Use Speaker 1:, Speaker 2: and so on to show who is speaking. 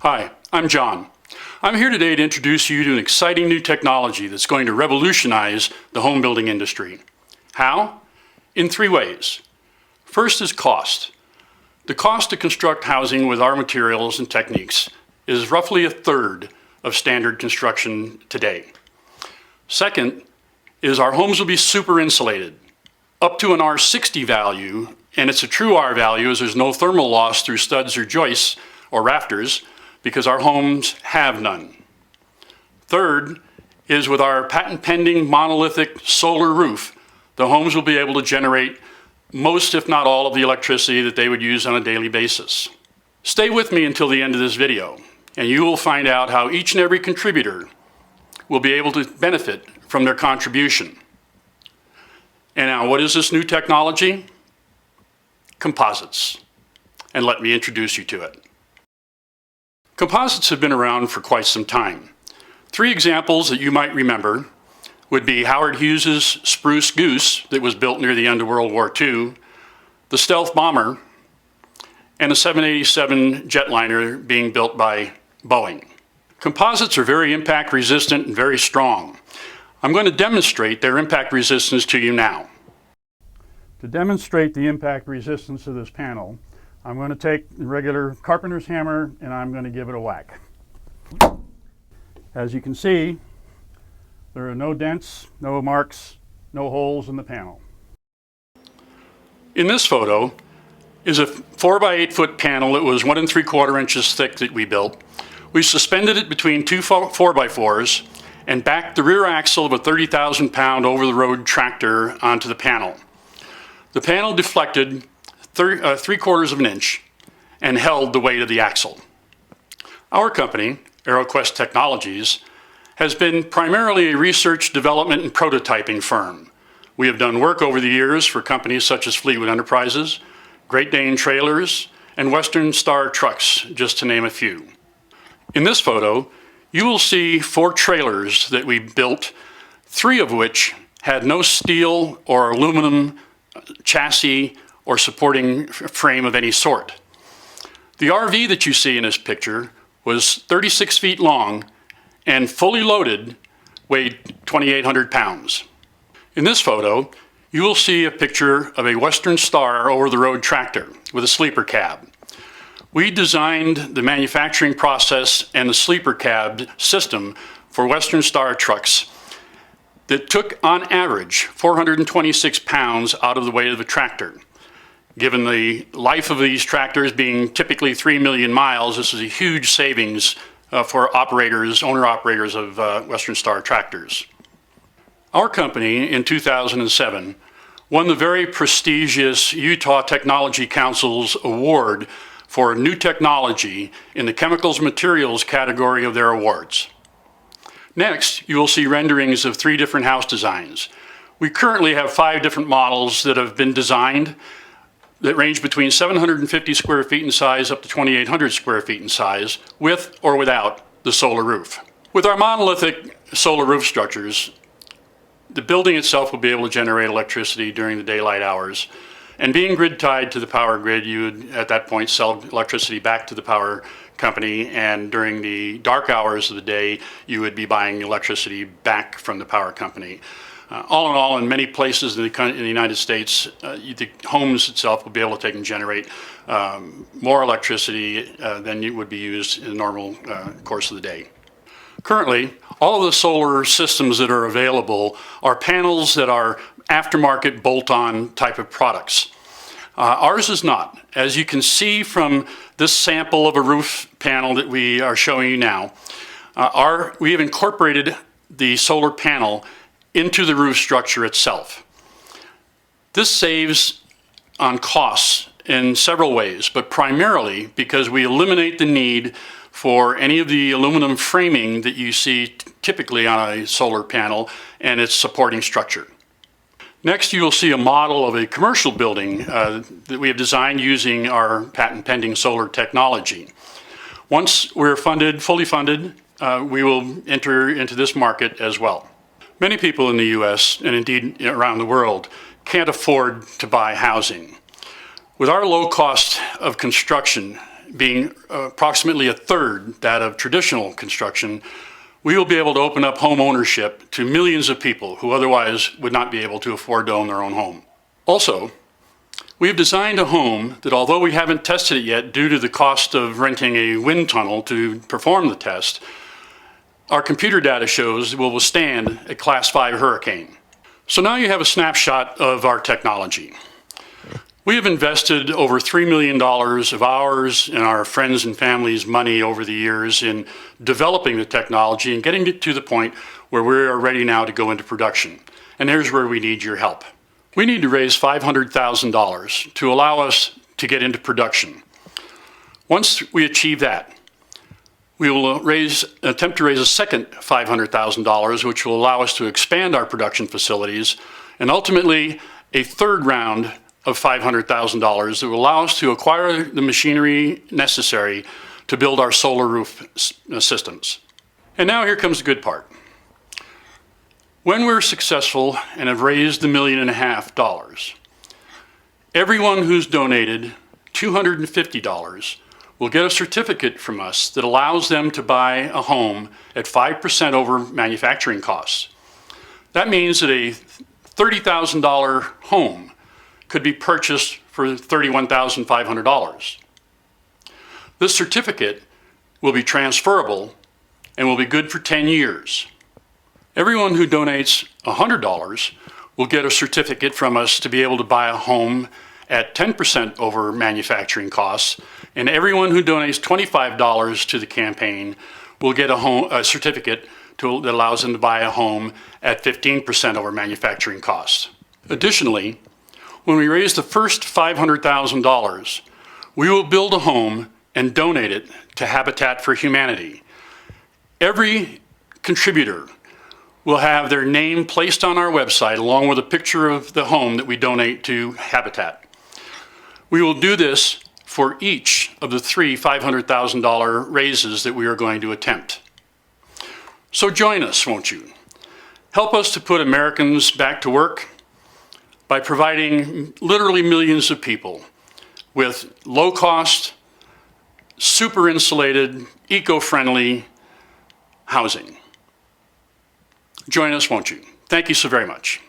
Speaker 1: Hi, I'm John. I'm here today to introduce you to an exciting new technology that's going to revolutionize the home building industry. How? In three ways. First is cost. The cost to construct housing with our materials and techniques is roughly a third of standard construction today. Second is our homes will be super insulated, up to an R60 value, and it's a true R value as there's no thermal loss through studs or joists or rafters, because our homes have none. Third is with our patent-pending monolithic solar roof, the homes will be able to generate most, if not all, of the electricity that they would use on a daily basis. Stay with me until the end of this video, and you will find out how each and every contributor will be able to benefit from their contribution. And now, what is this new technology? Composites. And let me introduce you to it. Composites have been around for quite some time. Three examples that you might remember would be Howard Hughes's Spruce Goose that was built near the end of World War II, the Stealth Bomber, and a 787 jetliner being built by Boeing. Composites are very impact resistant and very strong. I'm going to demonstrate their impact resistance to you now. To demonstrate the impact resistance of this panel, I'm going to take the regular carpenter's hammer and I'm going to give it a whack. As you can see, there are no dents, no marks, no holes in the panel. In this photo is a 4 by 8 foot panel that was 1 3/4 inches thick that we built. We suspended it between two 4 by 4s and backed the rear axle of a 30,000 pound over-the-road tractor onto the panel. The panel deflected 3/4 of an inch and held the weight of the axle. Our company, AreoQuest Technologies, has been primarily a research, development, and prototyping firm. We have done work over the years for companies such as Fleetwood Enterprises, Great Dane Trailers, and Western Star Trucks, just to name a few. In this photo, you will see 4 trailers that we built, 3 of which had no steel or aluminum chassis or supporting frame of any sort. The RV that you see in this picture was 36 feet long and fully loaded weighed 2,800 pounds. In this photo, you will see a picture of a Western Star over-the-road tractor with a sleeper cab. We designed the manufacturing process and the sleeper cab system for Western Star trucks that took, on average, 426 pounds out of the weight of the tractor. Given the life of these tractors being typically 3 million miles, this is a huge savings for operators, owner-operators of Western Star tractors. Our company, in 2007, won the very prestigious Utah Technology Council's award for new technology in the chemicals materials category of their awards. Next, you will see renderings of 3 different house designs. We currently have 5 different models that have been designed that range between 750 square feet in size up to 2,800 square feet in size, with or without the solar roof. With our monolithic solar roof structures, the building itself will be able to generate electricity during the daylight hours. And being grid tied to the power grid, you would at that point sell electricity back to the power company, and during the dark hours of the day, you would be buying electricity back from the power company. All in all, in many places in the United States, the homes itself will be able to take and generate more electricity than would be used in the normal course of the day. Currently, all of the solar systems that are available are panels that are aftermarket bolt-on type of products. Ours is not. As you can see from this sample of a roof panel that we are showing you now, we have incorporated the solar panel into the roof structure itself. This saves on costs in several ways, but primarily because we eliminate the need for any of the aluminum framing that you see typically on a solar panel and its supporting structure. Next, you will see a model of a commercial building that we have designed using our patent-pending solar technology. Once we're fully funded, we will enter into this market as well. Many people in the U.S., and indeed around the world, can't afford to buy housing. With our low cost of construction, being approximately a third that of traditional construction, we will be able to open up home ownership to millions of people who otherwise would not be able to afford to own their own home. Also, we have designed a home that, although we haven't tested it yet due to the cost of renting a wind tunnel to perform the test, our computer data shows will withstand a Class 5 hurricane. So now you have a snapshot of our technology. We have invested over $3 million of ours and our friends and family's money over the years in developing the technology and getting it to the point where we are ready now to go into production. And here's where we need your help. We need to raise $500,000 to allow us to get into production. Once we achieve that, we will attempt to raise a second $500,000, which will allow us to expand our production facilities, and ultimately a third round of $500,000 that will allow us to acquire the machinery necessary to build our solar roof systems. And now here comes the good part. When we're successful and have raised $1.5 million, everyone who's donated $250 will get a certificate from us that allows them to buy a home at 5% over manufacturing costs. That means that a $30,000 home could be purchased for $31,500. This certificate will be transferable and will be good for 10 years. Everyone who donates $100 will get a certificate from us to be able to buy a home at 10% over manufacturing costs, and everyone who donates $25 to the campaign will get a certificate that allows them to buy a home at 15% over manufacturing costs. Additionally, when we raise the first $500,000, we will build a home and donate it to Habitat for Humanity. Every contributor will have their name placed on our website along with a picture of the home that we donate to Habitat. We will do this for each of the three $500,000 raises that we are going to attempt. So join us, won't you? Help us to put Americans back to work by providing literally millions of people with low-cost, super insulated, eco-friendly housing. Join us, won't you? Thank you so very much.